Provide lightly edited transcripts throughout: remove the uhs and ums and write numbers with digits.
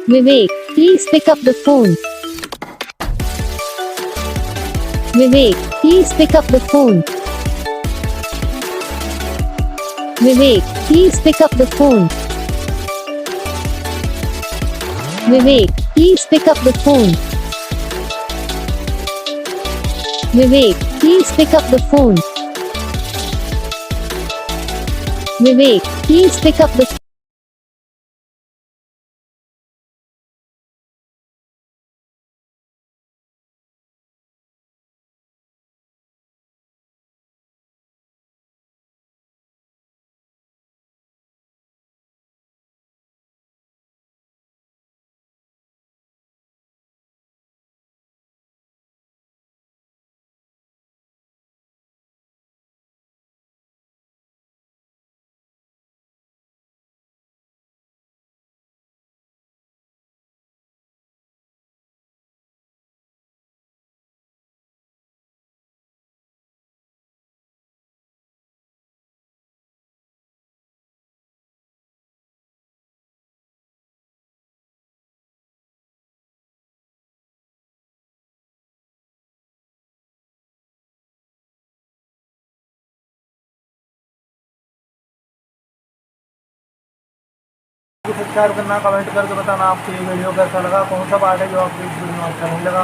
Vivek, please pick up the phone. Vivek, please pick up the phone. Vivek, please pick up the phone. Vivek, please pick up the phone. Vivek, please pick up the phone. Vivek, please pick up the subscribe करना, comment करके बताना आपको ये video कैसा लगा, कौन सा part है जो आपको इस वीडियो में अच्छा नहीं लगा।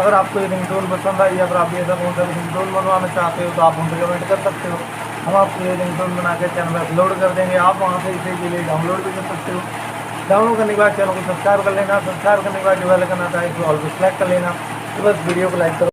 अगर आपको ये रिंगटोन पसंद आई या फिर आप ऐसा कौन सा रिंगटोन बनवाना चाहते हो तो आप हमसे कमेंट कर सकते हो। हम आपको ये रिंगटोन बना के चैनल में अपलोड कर देंगे। आप वहाँ से इसे के लिए डाउनलोड भी कर सकते हो। डाउनलोड करने के बाद चैनल को सब्सक्राइब कर लेना। सब्सक्राइब करने के बाद जो बेल आइकन आता है इसको ऑल पे सेलेक्ट कर लेना। तो बस वीडियो को लाइक करो।